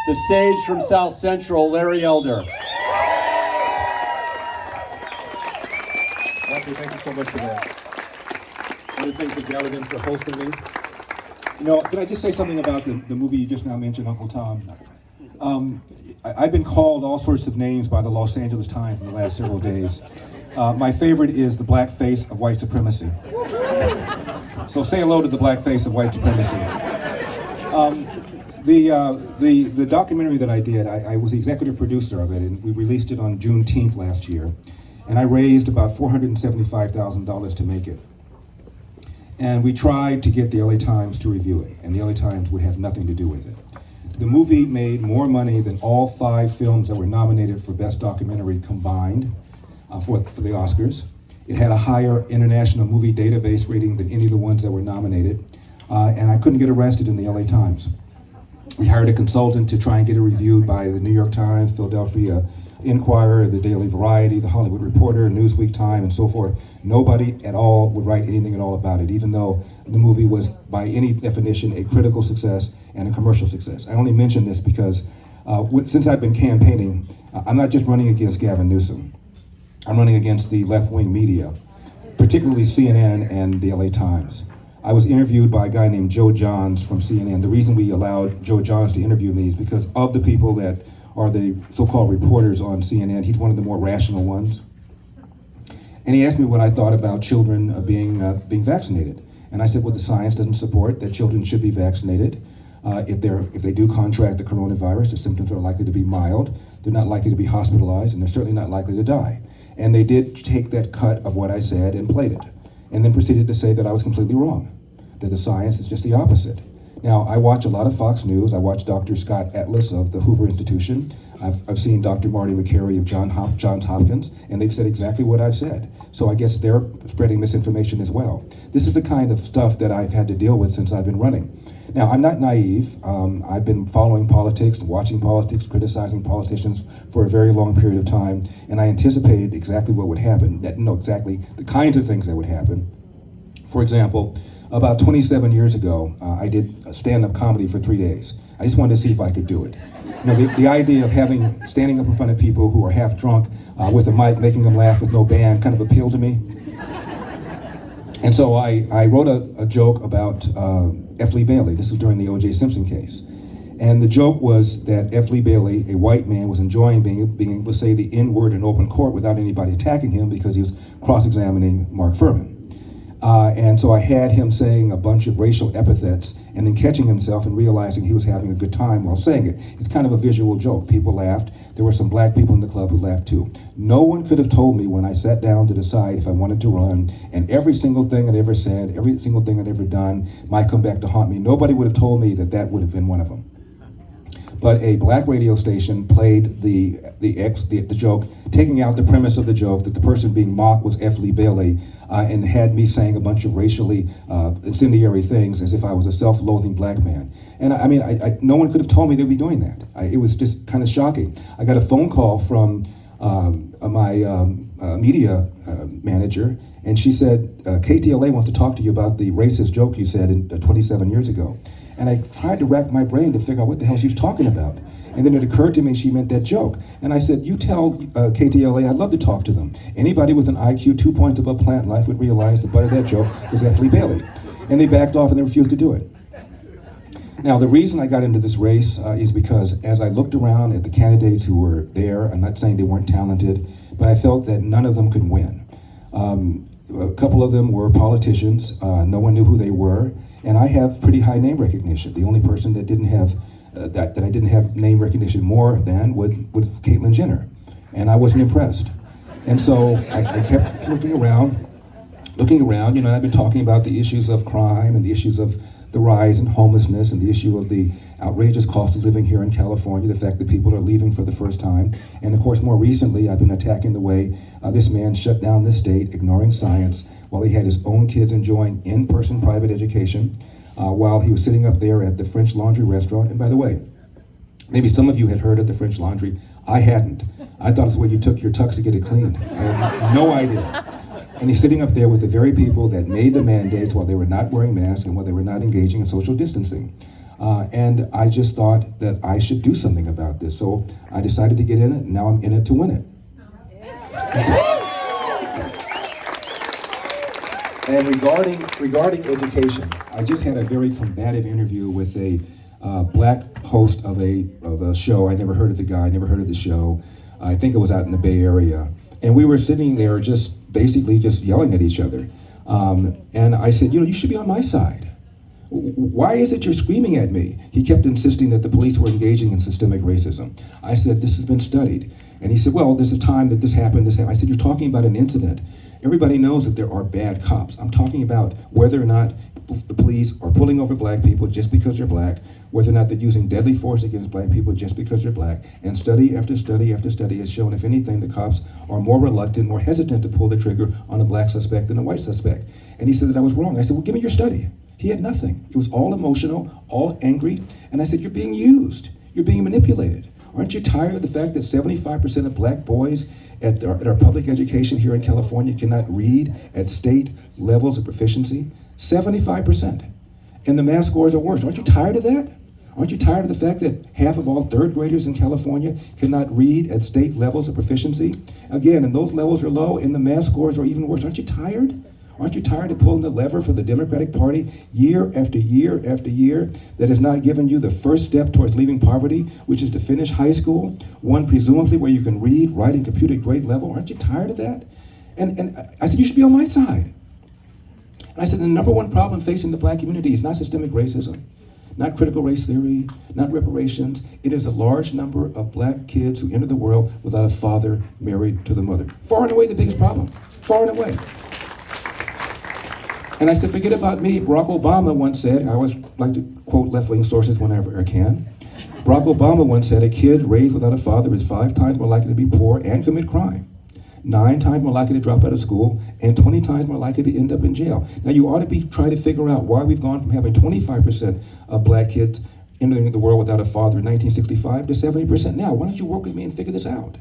the sage from South Central, Larry Elder. Walter, thank you so much for that. I want to thank the Galligans for hosting me. You know, did I just say something about the movie you just now mentioned, Uncle Tom? I've been called all sorts of names by the Los Angeles Times in the last several days. My favorite is the black face of white supremacy. So say hello to the black face of white supremacy. The documentary that I did, I was the executive producer of it, and we released it on Juneteenth last year. And I raised about $475,000 to make it. And we tried to get the LA Times to review it, and the LA Times would have nothing to do with it. The movie made more money than all 5 films that were nominated for Best Documentary combined for the Oscars. It had a higher international movie database rating than any of the ones that were nominated, and I couldn't get arrested in the LA Times. We hired a consultant to try and get it reviewed by the New York Times, Philadelphia Inquirer, the Daily Variety, the Hollywood Reporter, Newsweek, Time, and so forth. Nobody at all would write anything at all about it, even though the movie was, by any definition, a critical success and a commercial success. I only mention this because since I've been campaigning, I'm not just running against Gavin Newsom. I'm running against the left-wing media, particularly CNN and the LA Times. I was interviewed by a guy named Joe Johns from CNN. The reason we allowed Joe Johns to interview me is because of the people that are the so-called reporters on CNN. He's one of the more rational ones. And he asked me what I thought about children being vaccinated. And I said, well, the science doesn't support that children should be vaccinated. If they do contract the coronavirus, the symptoms are likely to be mild. They're not likely to be hospitalized, and they're certainly not likely to die. And they did take that cut of what I said and played it, and then proceeded to say that I was completely wrong, that the science is just the opposite. Now, I watch a lot of Fox News. I watch Dr. Scott Atlas of the Hoover Institution. I've seen Dr. Marty McCary of Johns Hopkins, and they've said exactly what I've said. So I guess they're spreading misinformation as well. This is the kind of stuff that I've had to deal with since I've been running. Now, I'm not naive. I've been following politics, watching politics, criticizing politicians for a very long period of time, and I anticipated exactly what would happen, exactly the kinds of things that would happen. For example, about 27 years ago, I did stand-up comedy for 3 days. I just wanted to see if I could do it. You know, the idea of standing up in front of people who are half drunk with a mic, making them laugh with no band, kind of appealed to me. And so I wrote a joke about F. Lee Bailey. This was during the O.J. Simpson case. And the joke was that F. Lee Bailey, a white man, was enjoying being able to say the N-word in open court without anybody attacking him because he was cross-examining Mark Furman. And so I had him saying a bunch of racial epithets and then catching himself and realizing he was having a good time while saying it. It's kind of a visual joke. People laughed. There were some black people in the club who laughed too. No one could have told me when I sat down to decide if I wanted to run, and every single thing I'd ever said, every single thing I'd ever done might come back to haunt me. Nobody would have told me that that would have been one of them. But a black radio station played the joke, taking out the premise of the joke that the person being mocked was F. Lee Bailey, and had me saying a bunch of racially incendiary things as if I was a self-loathing black man. And I mean, no one could have told me they'd be doing that. It was just kind of shocking. I got a phone call from my media manager, and she said, KTLA wants to talk to you about the racist joke you said 27 years ago. And I tried to rack my brain to figure out what the hell she was talking about. And then it occurred to me she meant that joke. And I said, you tell KTLA I'd love to talk to them. Anybody with an IQ 2 points above plant life would realize the butt of that joke was F. Lee Bailey. And they backed off and they refused to do it. Now, the reason I got into this race is because as I looked around at the candidates who were there, I'm not saying they weren't talented, but I felt that none of them could win. A couple of them were politicians. No one knew who they were. And I have pretty high name recognition. The only person that didn't have that I didn't have name recognition more than was Caitlyn Jenner, and I wasn't impressed. And so I kept looking around. You know, and I've been talking about the issues of crime and the issues of the rise in homelessness and the issue of the outrageous cost of living here in California, the fact that people are leaving for the first time. And of course, more recently, I've been attacking the way this man shut down this state, ignoring science, while he had his own kids enjoying in-person private education, while he was sitting up there at the French Laundry restaurant. And by the way, maybe some of you had heard of the French Laundry. I hadn't. I thought it's where you took your tux to get it cleaned. I had no idea. And he's sitting up there with the very people that made the mandates while they were not wearing masks and while they were not engaging in social distancing. And I just thought that I should do something about this. So I decided to get in it, and now I'm in it to win it. And regarding education, I just had a very combative interview with a black host of a show. I never heard of the guy, never heard of the show. I think it was out in the Bay Area. And we were sitting there just basically just yelling at each other. And I said, you should be on my side. Why is it you're screaming at me? He kept insisting that the police were engaging in systemic racism. I said, this has been studied. And he said, well, there's a time that this happened. I said, you're talking about an incident. Everybody knows that there are bad cops. I'm talking about whether or not the police are pulling over black people just because they're black, whether or not they're using deadly force against black people just because they're black. And study after study after study has shown, if anything, the cops are more reluctant, more hesitant to pull the trigger on a black suspect than a white suspect. And he said that I was wrong. I said, well, give me your study. He had nothing. It was all emotional, all angry. And I said, you're being used. You're being manipulated. Aren't you tired of the fact that 75% of black boys at our public education here in California cannot read at state levels of proficiency? 75%. And the math scores are worse. Aren't you tired of that? Aren't you tired of the fact that half of all third graders in California cannot read at state levels of proficiency? Again, and those levels are low and the math scores are even worse. Aren't you tired? Aren't you tired of pulling the lever for the Democratic Party year after year after year that has not given you the first step towards leaving poverty, which is to finish high school, one presumably where you can read, write, and compute at grade level? Aren't you tired of that? And I said, you should be on my side. And I said, the number one problem facing the black community is not systemic racism, not critical race theory, not reparations. It is a large number of black kids who enter the world without a father married to the mother. Far and away the biggest problem, far and away. And I said, forget about me. Barack Obama once said, I always like to quote left-wing sources whenever I can. Barack Obama once said, a kid raised without a father is 5 times more likely to be poor and commit crime, 9 times more likely to drop out of school, and 20 times more likely to end up in jail. Now you ought to be trying to figure out why we've gone from having 25% of black kids entering the world without a father in 1965 to 70% now. Why don't you work with me and figure this out?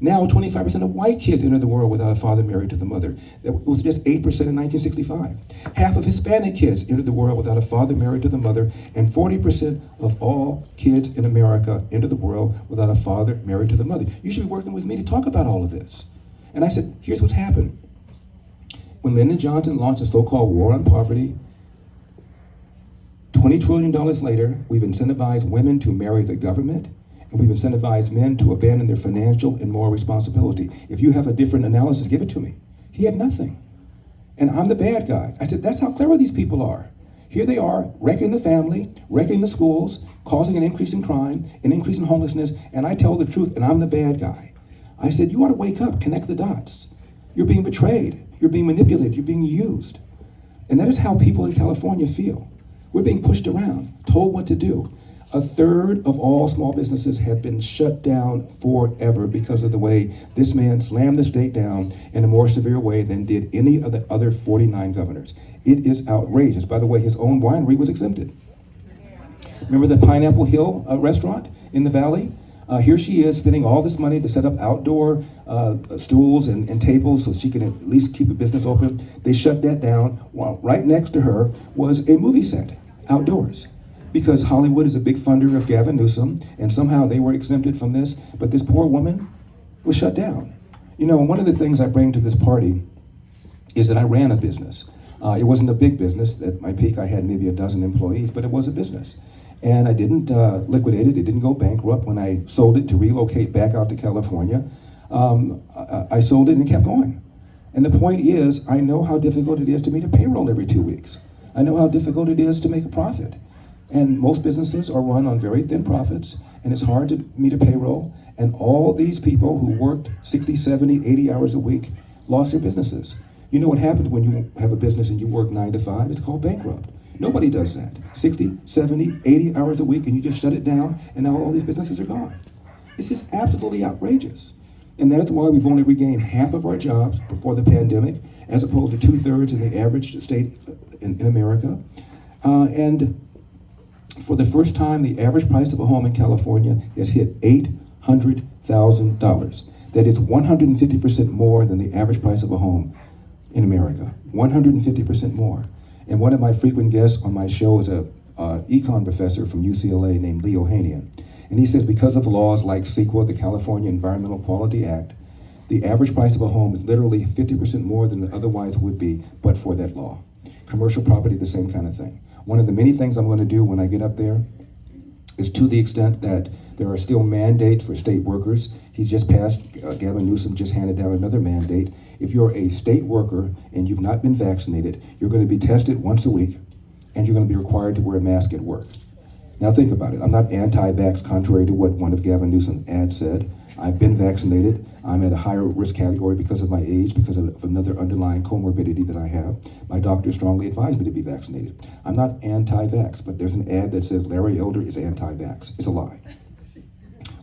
Now 25% of white kids enter the world without a father married to the mother. That was just 8% in 1965. Half of Hispanic kids enter the world without a father married to the mother, and 40% of all kids in America enter the world without a father married to the mother. You should be working with me to talk about all of this. And I said, here's what's happened. When Lyndon Johnson launched the so-called war on poverty, $20 trillion later, we've incentivized women to marry the government, and we've incentivized men to abandon their financial and moral responsibility. If you have a different analysis, give it to me. He had nothing. And I'm the bad guy. I said, that's how clever these people are. Here they are, wrecking the family, wrecking the schools, causing an increase in crime, an increase in homelessness, and I tell the truth, and I'm the bad guy. I said, you ought to wake up, connect the dots. You're being betrayed. You're being manipulated. You're being used. And that is how people in California feel. We're being pushed around, told what to do. 1/3 of all small businesses have been shut down forever because of the way this man slammed the state down in a more severe way than did any of the other 49 governors. It is outrageous. By the way, his own winery was exempted. Remember the Pineapple Hill restaurant in the Valley? Here she is spending all this money to set up outdoor stools and tables so she can at least keep a business open. They shut that down. While right next to her was a movie set outdoors, because Hollywood is a big funder of Gavin Newsom, and somehow they were exempted from this, but this poor woman was shut down. You know, one of the things I bring to this party is that I ran a business. It wasn't a big business. At my peak, I had maybe 12 employees, but it was a business. And I didn't liquidate it. It didn't go bankrupt. When I sold it to relocate back out to California, I sold it and it kept going. And the point is, I know how difficult it is to meet a payroll every 2 weeks. I know how difficult it is to make a profit. And most businesses are run on very thin profits, and it's hard to meet a payroll. And all these people who worked 60, 70, 80 hours a week lost their businesses. You know what happens when you have a business and you work 9 to 5? It's called bankrupt. Nobody does that. 60, 70, 80 hours a week, and you just shut it down, and now all these businesses are gone. This is absolutely outrageous. And that is why we've only regained half of our jobs before the pandemic, as opposed to 2/3 in the average state in America. And for the first time, the average price of a home in California has hit $800,000. That is 150% more than the average price of a home in America. 150% more. And one of my frequent guests on my show is a econ professor from UCLA named Leo Hanian. And he says because of laws like CEQA, the California Environmental Quality Act, the average price of a home is literally 50% more than it otherwise would be, but for that law. Commercial property, the same kind of thing. One of the many things I'm going to do when I get up there is, to the extent that there are still mandates for state workers. He just passed, Gavin Newsom just handed down another mandate. If you're a state worker and you've not been vaccinated, you're going to be tested once a week, and you're going to be required to wear a mask at work. Now think about it. I'm not anti-vax, contrary to what one of Gavin Newsom's ads said. I've been vaccinated. I'm at a higher risk category because of my age, because of another underlying comorbidity that I have. My doctor strongly advised me to be vaccinated. I'm not anti-vax, but there's an ad that says Larry Elder is anti-vax. It's a lie.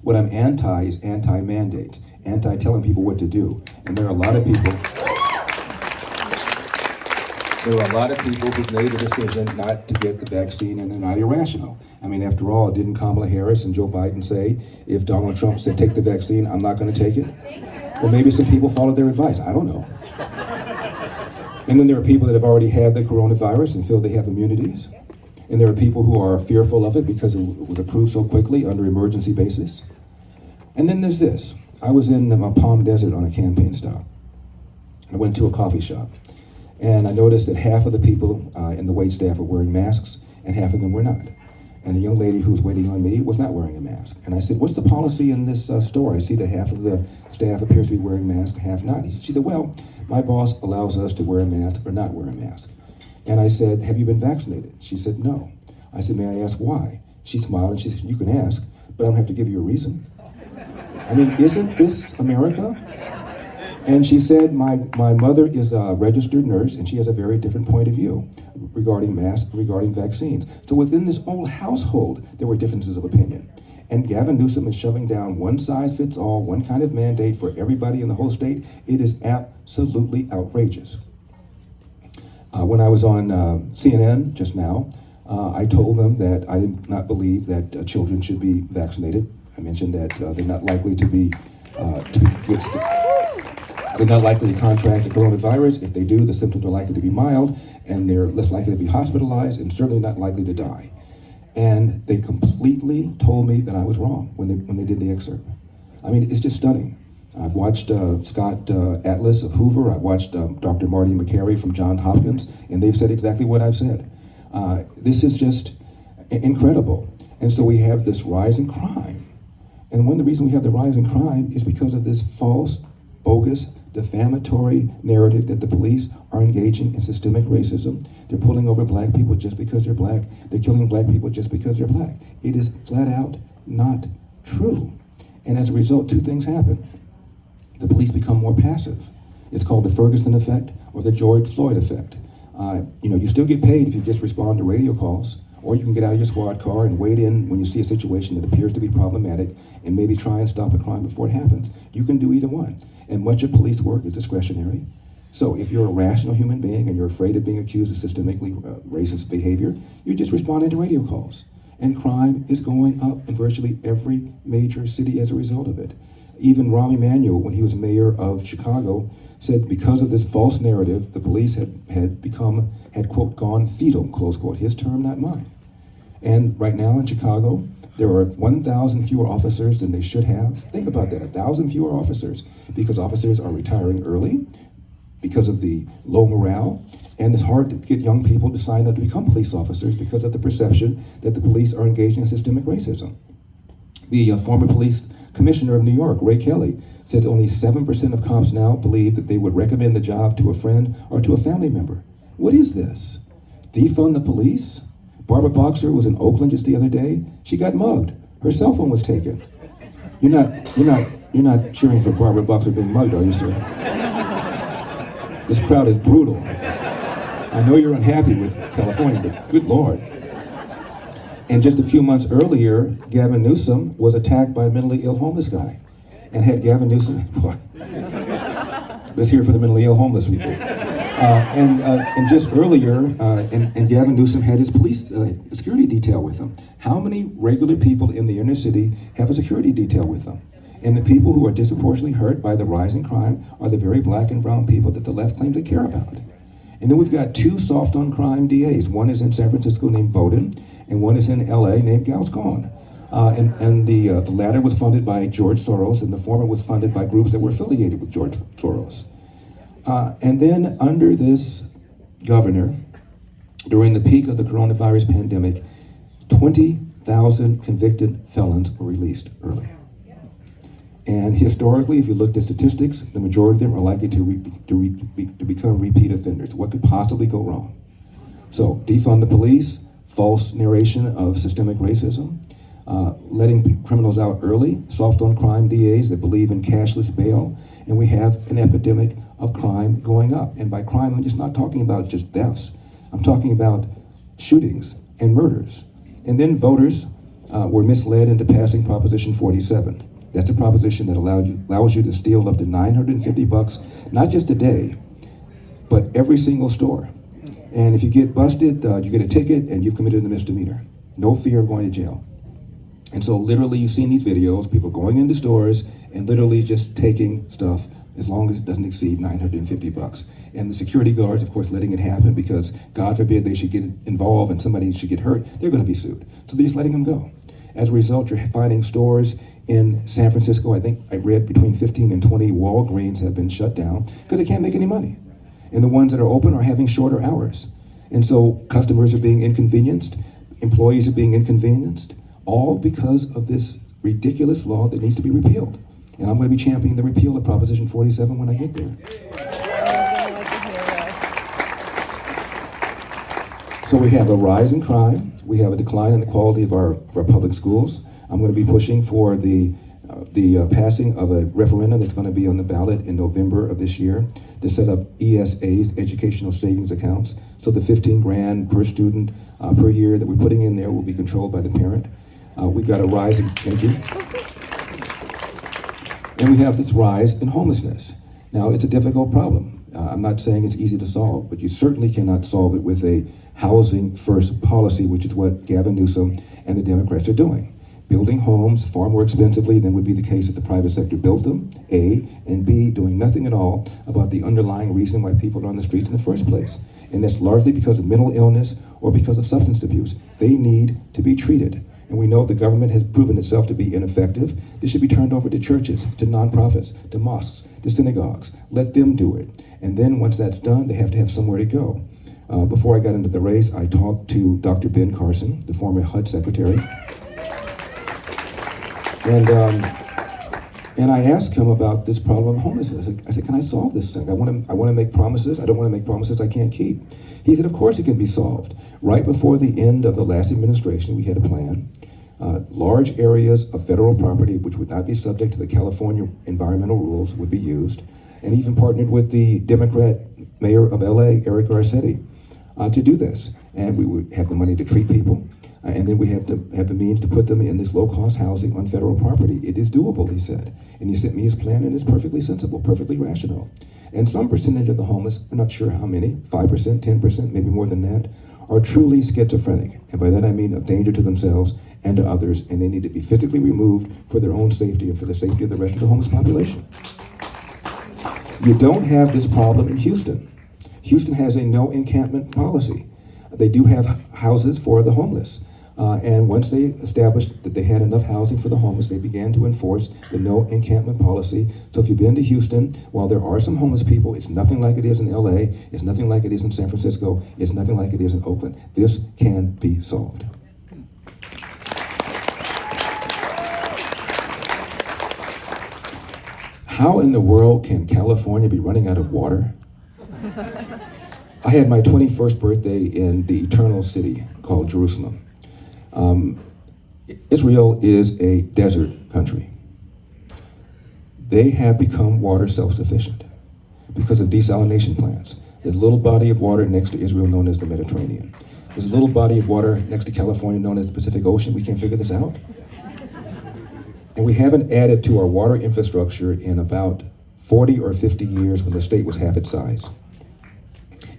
What I'm anti is anti-mandates, anti-telling people what to do. And there are a lot of people who've made the decision not to get the vaccine, and they're not irrational. I mean, after all, didn't Kamala Harris and Joe Biden say, if Donald Trump said take the vaccine, I'm not going to take it? Well, maybe some people followed their advice. I don't know. And then there are people that have already had the coronavirus and feel they have immunities. And there are people who are fearful of it because it was approved so quickly under emergency basis. And then there's this. I was in Palm Desert on a campaign stop. I went to a coffee shop. And I noticed that half of the people in the wait staff were wearing masks, and half of them were not. And the young lady who was waiting on me was not wearing a mask. And I said, what's the policy in this store? I see that half of the staff appears to be wearing masks, half not. She said, well, my boss allows us to wear a mask or not wear a mask. And I said, have you been vaccinated? She said, no. I said, may I ask why? She smiled and she said, you can ask, but I don't have to give you a reason. I mean, isn't this America? And she said, my mother is a registered nurse, and she has a very different point of view regarding masks, regarding vaccines. So within this whole household, there were differences of opinion. And Gavin Newsom is shoving down one size fits all, one kind of mandate for everybody in the whole state. It is absolutely outrageous. When I was on CNN just now, I told them that I did not believe that children should be vaccinated. I mentioned that they're not likely they're not likely to contract the coronavirus. If they do, the symptoms are likely to be mild, and they're less likely to be hospitalized, and certainly not likely to die. And they completely told me that I was wrong when they did the excerpt. I mean, it's just stunning. I've watched Scott Atlas of Hoover. I've watched Dr. Marty McCary from Johns Hopkins, and they've said exactly what I've said. This is just incredible. And so we have this rise in crime. And one of the reasons we have the rise in crime is because of this false, bogus, defamatory narrative that the police are engaging in systemic racism. They're pulling over black people just because they're black. They're killing black people just because they're black. It is flat out not true. And as a result, two things happen. The police become more passive. It's called the Ferguson effect or the George Floyd effect. You still get paid if you just respond to radio calls, or you can get out of your squad car and wade in when you see a situation that appears to be problematic and maybe try and stop a crime before it happens. You can do either one. And much of police work is discretionary. So if you're a rational human being and you're afraid of being accused of systemically racist behavior, you're just responding to radio calls. And crime is going up in virtually every major city as a result of it. Even Rahm Emanuel, when he was mayor of Chicago, said because of this false narrative, the police had quote, gone fetal, close quote, his term, not mine. And right now in Chicago, there are 1,000 fewer officers than they should have. Think about that, 1,000 fewer officers, because officers are retiring early, because of the low morale, and it's hard to get young people to sign up to become police officers because of the perception that the police are engaging in systemic racism. The former police commissioner of New York, Ray Kelly, says only 7% of cops now believe that they would recommend the job to a friend or to a family member. What is this? Defund the police? Barbara Boxer was in Oakland just the other day. She got mugged. Her cell phone was taken. You're not cheering for Barbara Boxer being mugged, are you, sir? This crowd is brutal. I know you're unhappy with California, but good Lord. And just a few months earlier, Gavin Newsom was attacked by a mentally ill homeless guy. And had Gavin Newsom, boy, let's hear it for the mentally ill homeless people. And just earlier, and Gavin Newsom had his police security detail with him. How many regular people in the inner city have a security detail with them? And the people who are disproportionately hurt by the rise in crime are the very black and brown people that the left claims to care about. And then we've got two soft on crime DAs. One is in San Francisco named Bowden, and one is in LA named Gauscon. The latter was funded by George Soros, and the former was funded by groups that were affiliated with George Soros. And then under this governor, during the peak of the coronavirus pandemic, 20,000 convicted felons were released early. And historically, if you looked at statistics, the majority of them are likely to become repeat offenders. What could possibly go wrong? So, defund the police, false narration of systemic racism, letting criminals out early, soft on crime DAs that believe in cashless bail, and we have an epidemic of crime going up. And by crime, I'm just not talking about just thefts. I'm talking about shootings and murders. And then voters were misled into passing Proposition 47. That's a proposition that allows you to steal up to $950, not just a day, but every single store. And if you get busted, you get a ticket and you've committed a misdemeanor. No fear of going to jail. And so literally you've seen these videos, people going into stores and literally just taking stuff as long as it doesn't exceed $950. And the security guards, of course, letting it happen because God forbid they should get involved and somebody should get hurt, they're gonna be sued. So they're just letting them go. As a result, you're finding stores in San Francisco, I think I read between 15 and 20 Walgreens have been shut down because they can't make any money. And the ones that are open are having shorter hours. And so customers are being inconvenienced, employees are being inconvenienced, all because of this ridiculous law that needs to be repealed. And I'm going to be championing the repeal of Proposition 47 when I get there. So we have a rise in crime, we have a decline in the quality of our public schools. I'm going to be pushing for the passing of a referendum that's going to be on the ballot in November of this year to set up ESAs, educational savings accounts. So the 15 grand per student per year that we're putting in there will be controlled by the parent. We've got a rise in, thank you. And we have this rise in homelessness. Now, it's a difficult problem. I'm not saying it's easy to solve, but you certainly cannot solve it with a housing first policy, which is what Gavin Newsom and the Democrats are doing. Building homes far more expensively than would be the case if the private sector built them, A, and B, doing nothing at all about the underlying reason why people are on the streets in the first place. And that's largely because of mental illness or because of substance abuse. They need to be treated. And we know the government has proven itself to be ineffective. This should be turned over to churches, to nonprofits, to mosques, to synagogues. Let them do it. And then once that's done, they have to have somewhere to go. Before I got into the race, I talked to Dr. Ben Carson, the former HUD secretary. And I asked him about this problem of homelessness. I said, can I solve this thing? I want to make promises. I don't want to make promises I can't keep. He said, of course it can be solved. Right before the end of the last administration, we had a plan. Large areas of federal property, which would not be subject to the California environmental rules, would be used, and even partnered with the Democrat mayor of LA, Eric Garcetti, to do this. And we would have the money to treat people. And then we have to have the means to put them in this low-cost housing on federal property. It is doable, he said. And he sent me his plan, and it's perfectly sensible, perfectly rational. And some percentage of the homeless, I'm not sure how many, 5%, 10%, maybe more than that, are truly schizophrenic. And by that I mean of danger to themselves and to others, and they need to be physically removed for their own safety and for the safety of the rest of the homeless population. You don't have this problem in Houston. Houston has a no encampment policy. They do have houses for the homeless. And once they established that they had enough housing for the homeless, they began to enforce the no encampment policy. So if you've been to Houston, while there are some homeless people, it's nothing like it is in LA, it's nothing like it is in San Francisco, it's nothing like it is in Oakland. This can be solved. How in the world can California be running out of water? I had my 21st birthday in the eternal city called Jerusalem. Israel is a desert country. They have become water self-sufficient because of desalination plants. There's a little body of water next to Israel known as the Mediterranean. There's a little body of water next to California known as the Pacific Ocean. We can't figure this out. And we haven't added to our water infrastructure in about 40 or 50 years when the state was half its size.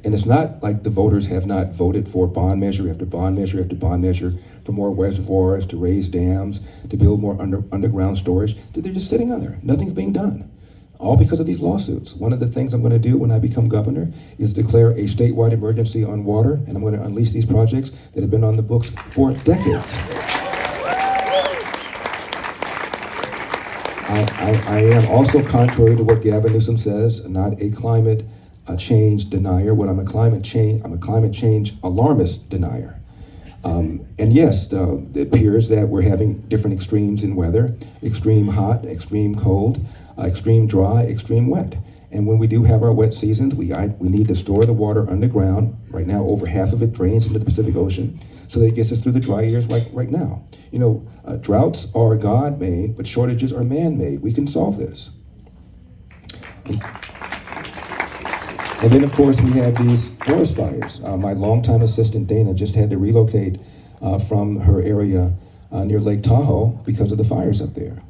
And it's not like the voters have not voted for bond measure after bond measure after bond measure for more reservoirs, to raise dams, to build more underground storage. They're just sitting on there. Nothing's being done. all because of these lawsuits. One of the things I'm going to do when I become governor is declare a statewide emergency on water, and I'm going to unleash these projects that have been on the books for decades. I am also, contrary to what Gavin Newsom says, not a climate change denier. What I'm a climate change alarmist denier. And yes, it appears that we're having different extremes in weather: extreme hot, extreme cold, extreme dry, extreme wet. And when we do have our wet seasons, we need to store the water underground. Right now, over half of it drains into the Pacific Ocean, so that it gets us through the dry years like right now. You know, droughts are God-made, but shortages are man-made. We can solve this. And then, of course, we have these forest fires. My longtime assistant, Dana, just had to relocate from her area near Lake Tahoe because of the fires up there.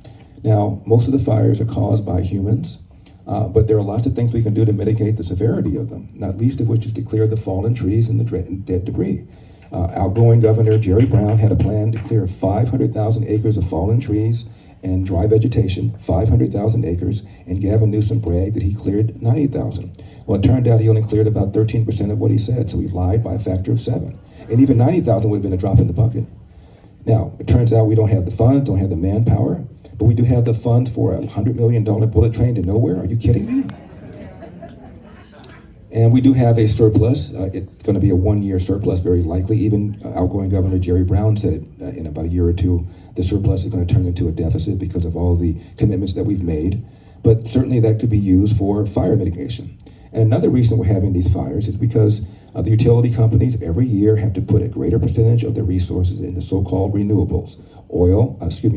Now, most of the fires are caused by humans, but there are lots of things we can do to mitigate the severity of them, not least of which is to clear the fallen trees and the dead debris. Outgoing Governor Jerry Brown had a plan to clear 500,000 acres of fallen trees and dry vegetation, 500,000 acres, and Gavin Newsom bragged that he cleared 90,000. Well, it turned out he only cleared about 13% of what he said, so he lied by a factor of 7. And even 90,000 would have been a drop in the bucket. Now, it turns out we don't have the funds, don't have the manpower, but we do have the funds for a $100 million bullet train to nowhere. Are you kidding me? And we do have a surplus. It's going to be a one-year surplus, very likely. Even outgoing Governor Jerry Brown said it in about a year or two, the surplus is going to turn into a deficit because of all the commitments that we've made. But certainly that could be used for fire mitigation. And another reason we're having these fires is because the utility companies every year have to put a greater percentage of their resources into so-called renewables,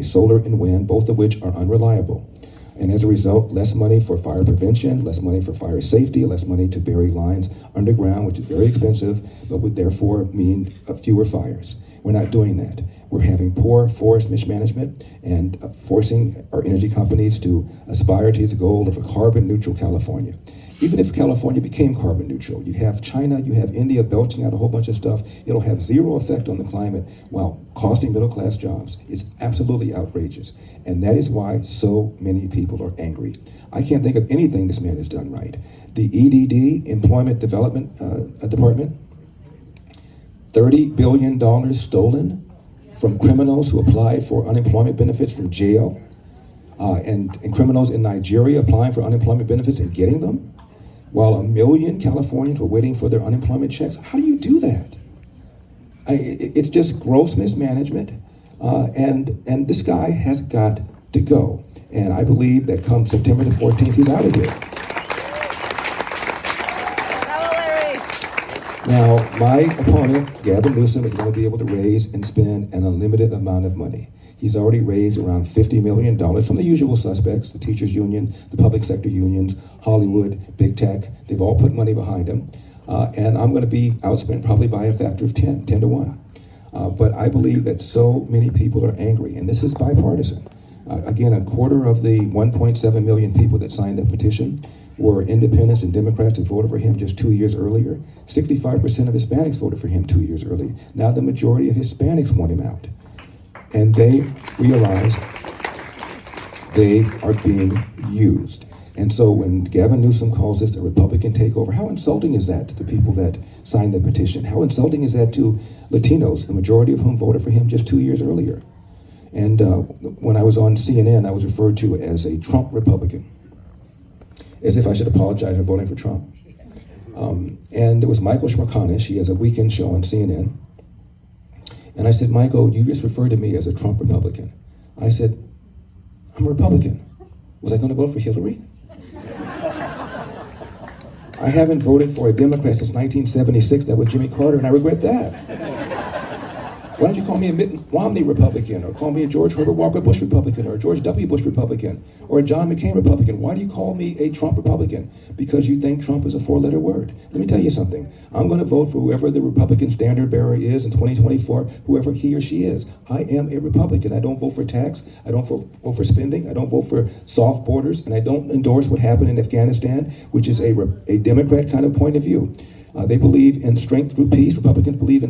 solar and wind, both of which are unreliable. And as a result, less money for fire prevention, less money for fire safety, less money to bury lines underground, which is very expensive, but would therefore mean fewer fires. We're not doing that. We're having poor forest mismanagement and forcing our energy companies to aspire to the goal of a carbon neutral California. Even if California became carbon neutral, you have China, you have India belching out a whole bunch of stuff. It'll have zero effect on the climate while costing middle-class jobs. It's absolutely outrageous. And that is why so many people are angry. I can't think of anything this man has done right. The EDD, Employment Development Department, $30 billion stolen from criminals who applied for unemployment benefits from jail, and criminals in Nigeria applying for unemployment benefits and getting them, while 1 million Californians were waiting for their unemployment checks. How do you do that? It's just gross mismanagement, and this guy has got to go. And I believe that come September the 14th, he's out of here. Now, my opponent, Gavin Newsom, is going to be able to raise and spend an unlimited amount of money. He's already raised around $50 million from the usual suspects, the teachers union, the public sector unions, Hollywood, big tech. They've all put money behind him. And I'm going to be outspent probably by a factor of 10 to 1. But I believe that so many people are angry, and this is bipartisan. Again, a quarter of the 1.7 million people that signed that petition were independents and Democrats who voted for him just 2 years earlier. 65% of Hispanics voted for him 2 years earlier. Now the majority of Hispanics want him out. And they realize they are being used. And so when Gavin Newsom calls this a Republican takeover, how insulting is that to the people that signed the petition? How insulting is that to Latinos, the majority of whom voted for him just 2 years earlier? And when I was on CNN, I was referred to as a Trump Republican, as if I should apologize for voting for Trump. And it was Michael Schmerkanish. He has a weekend show on CNN. And I said, Michael, you just referred to me as a Trump Republican. I said, I'm a Republican. Was I going to vote for Hillary? I haven't voted for a Democrat since 1976. That was Jimmy Carter, and I regret that. Why don't you call me a Mitt Romney Republican, or call me a George Herbert Walker Bush Republican, or a George W. Bush Republican, or a John McCain Republican? Why do you call me a Trump Republican? Because you think Trump is a four-letter word. Let me tell you something. I'm going to vote for whoever the Republican standard bearer is in 2024, whoever he or she is. I am a Republican. I don't vote for tax. I don't vote for spending. I don't vote for soft borders, and I don't endorse what happened in Afghanistan, which is a Democrat kind of point of view. They believe in strength through peace. Republicans believe in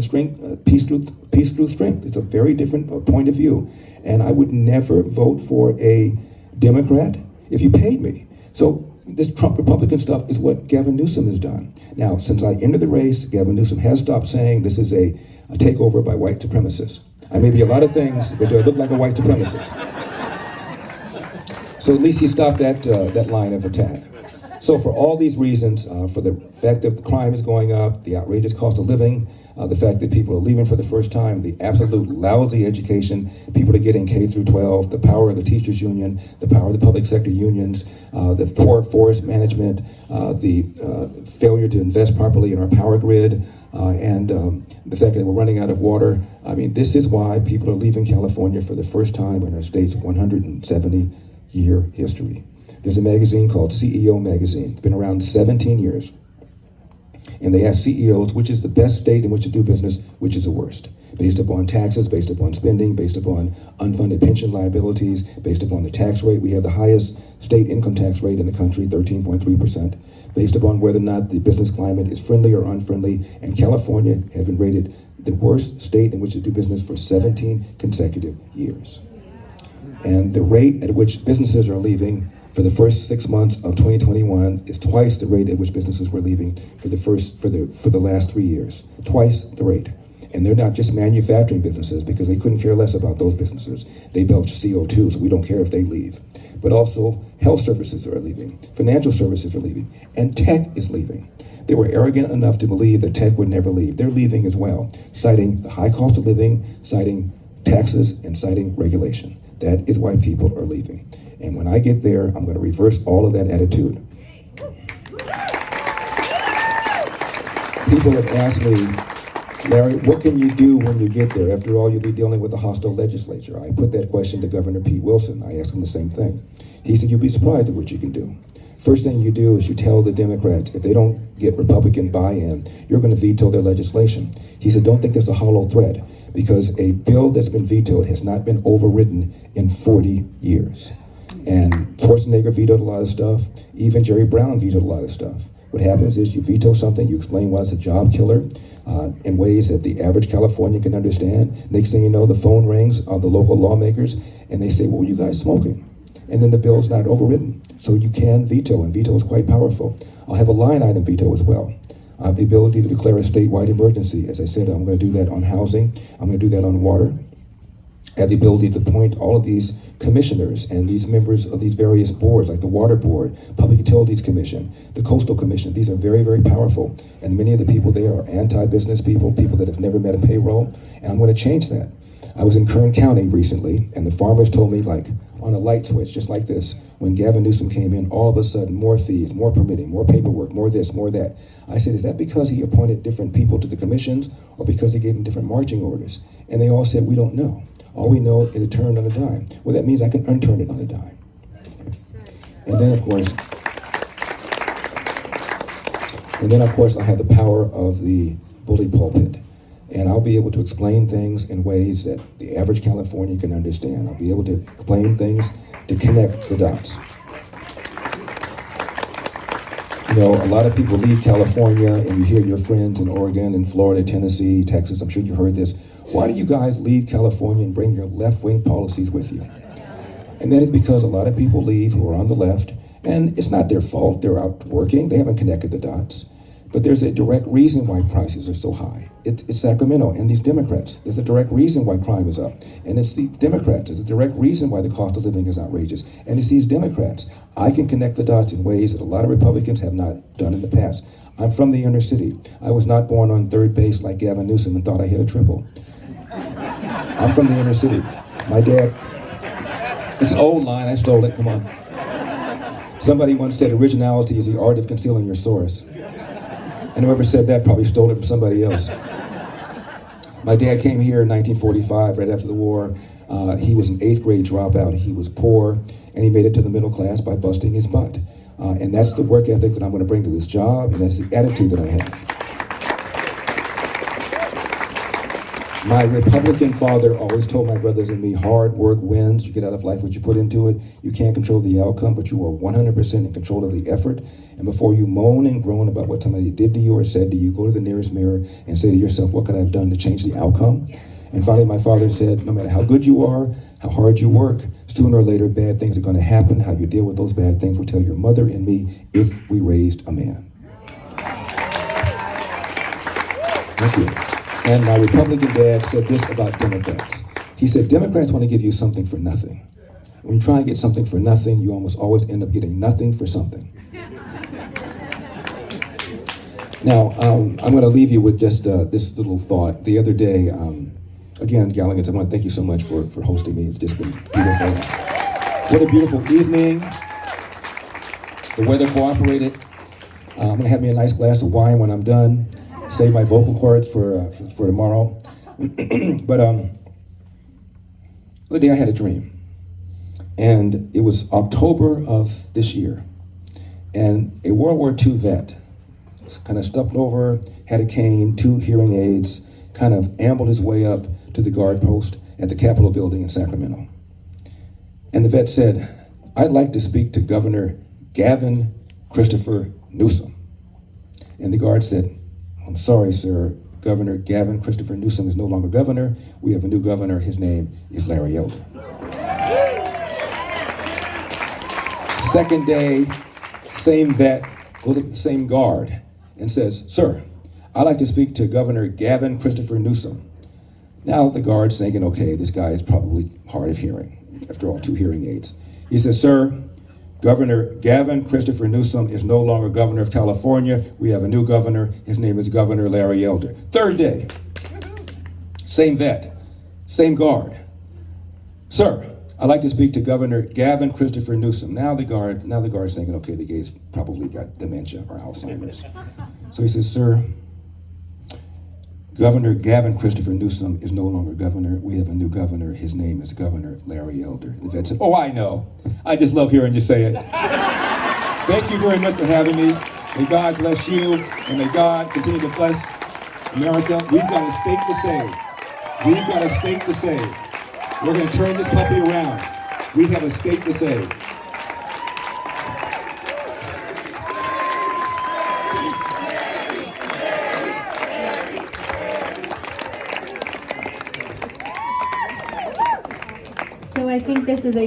peace through strength. It's a very different point of view. And I would never vote for a Democrat if you paid me. So this Trump Republican stuff is what Gavin Newsom has done. Now, since I entered the race, Gavin Newsom has stopped saying this is a takeover by white supremacists. I may be a lot of things, but do I look like a white supremacist? So at least he stopped that line of attack. So for all these reasons, for the fact that the crime is going up, the outrageous cost of living, the fact that people are leaving for the first time, the absolute lousy education people are getting K through 12, the power of the teachers union, the power of the public sector unions, the poor forest management, the failure to invest properly in our power grid, and the fact that we're running out of water. I mean, this is why people are leaving California for the first time in our state's 170-year history. There's a magazine called CEO Magazine. It's been around 17 years. And they ask CEOs which is the best state in which to do business, which is the worst, based upon taxes, based upon spending, based upon unfunded pension liabilities, based upon the tax rate. We have the highest state income tax rate in the country, 13.3%, based upon whether or not the business climate is friendly or unfriendly. And California has been rated the worst state in which to do business for 17 consecutive years. And the rate at which businesses are leaving for the first 6 months of 2021 is twice the rate at which businesses were leaving for the last 3 years. Twice the rate. And they're not just manufacturing businesses, because they couldn't care less about those businesses. They belch CO2, so we don't care if they leave. But also health services are leaving, financial services are leaving, and tech is leaving. They were arrogant enough to believe that tech would never leave. They're leaving as well, citing the high cost of living, citing taxes, and citing regulation. That is why people are leaving. And when I get there, I'm going to reverse all of that attitude. People have asked me, Larry, what can you do when you get there? After all, you'll be dealing with a hostile legislature. I put that question to Governor Pete Wilson. I asked him the same thing. He said, you'll be surprised at what you can do. First thing you do is you tell the Democrats, if they don't get Republican buy-in, you're going to veto their legislation. He said, don't think that's a hollow threat, because a bill that's been vetoed has not been overridden in 40 years. And Schwarzenegger vetoed a lot of stuff. Even Jerry Brown vetoed a lot of stuff. What happens is you veto something, you explain why it's a job killer in ways that the average Californian can understand. Next thing you know, the phone rings on the local lawmakers, and they say, what were you guys smoking? And then the bill's not overridden. So you can veto, and veto is quite powerful. I'll have a line item veto as well. I have the ability to declare a statewide emergency. As I said, I'm going to do that on housing. I'm going to do that on water. I have the ability to appoint all of these commissioners and these members of these various boards, like the Water Board, Public Utilities Commission, the Coastal Commission. These are very, very powerful. And many of the people there are anti-business people, people that have never met a payroll. And I'm going to change that. I was in Kern County recently, and the farmers told me, like, on a light switch, just like this, when Gavin Newsom came in, all of a sudden, more fees, more permitting, more paperwork, more this, more that. I said, is that because he appointed different people to the commissions, or because he gave them different marching orders? And they all said, we don't know. All we know is it turned on a dime. Well, that means I can unturn it on a dime. And then, of course, I have the power of the bully pulpit. And I'll be able to explain things in ways that the average Californian can understand. I'll be able to explain things to connect the dots. You know, a lot of people leave California, and you hear your friends in Oregon and Florida, Tennessee, Texas, I'm sure you've heard this. Why do you guys leave California and bring your left-wing policies with you? And that is because a lot of people leave who are on the left, and it's not their fault. They're out working. They haven't connected the dots. But there's a direct reason why prices are so high. It's Sacramento and these Democrats. There's a direct reason why crime is up. And it's the Democrats. There's a direct reason why the cost of living is outrageous. And it's these Democrats. I can connect the dots in ways that a lot of Republicans have not done in the past. I'm from the inner city. I was not born on third base like Gavin Newsom and thought I hit a triple. I'm from the inner city. My dad, it's an old line, I stole it, come on. Somebody once said originality is the art of concealing your source. And whoever said that probably stole it from somebody else. My dad came here in 1945, right after the war. He was an 8th grade dropout. He was poor, and he made it to the middle class by busting his butt. And that's the work ethic that I'm going to bring to this job, and that's the attitude that I have. My Republican father always told my brothers and me, hard work wins. You get out of life what you put into it. You can't control the outcome, but you are 100% in control of the effort. And before you moan and groan about what somebody did to you or said to you, go to the nearest mirror and say to yourself, what could I have done to change the outcome? And finally, my father said, no matter how good you are, how hard you work, Sooner or later, bad things are going to happen. How you deal with those bad things will tell your mother and me if we raised a man. Thank you. And my Republican dad said this about Democrats. He said, Democrats want to give you something for nothing. When you try and get something for nothing, you almost always end up getting nothing for something. Now, I'm going to leave you with just this little thought. The other day, again, Galligans, I want to thank you so much for hosting me. It's just been beautiful. What a beautiful evening. The weather cooperated. I'm going to have me a nice glass of wine when I'm done. Save my vocal cords for tomorrow. But the other day I had a dream. And it was October of this year. And a World War II vet kind of stepped over, had a cane, 2 hearing aids, kind of ambled his way up to the guard post at the Capitol building in Sacramento. And the vet said, I'd like to speak to Governor Gavin Christopher Newsom. And the guard said, I'm sorry, sir, Governor Gavin Christopher Newsom is no longer governor. We have a new governor. His name is Larry Elder. Second day, same vet goes up to the same guard and says, sir, I'd like to speak to Governor Gavin Christopher Newsom. Now the guard's thinking, okay, this guy is probably hard of hearing. After all, 2 hearing aids. He says, sir, Governor Gavin Christopher Newsom is no longer governor of California. We have a new governor. His name is Governor Larry Elder. Third day, same vet, same guard. Sir, I'd like to speak to Governor Gavin Christopher Newsom. Now the guard's thinking, okay, the guy's probably got dementia or Alzheimer's. So he says, sir, Governor Gavin Christopher Newsom is no longer governor. We have a new governor. His name is Governor Larry Elder. The vet said, oh, I know. I just love hearing you say it. Thank you very much for having me. May God bless you, and may God continue to bless America. We've got a state to save. We've got a state to save. We're going to turn this puppy around. We have a state to save. So I think this is a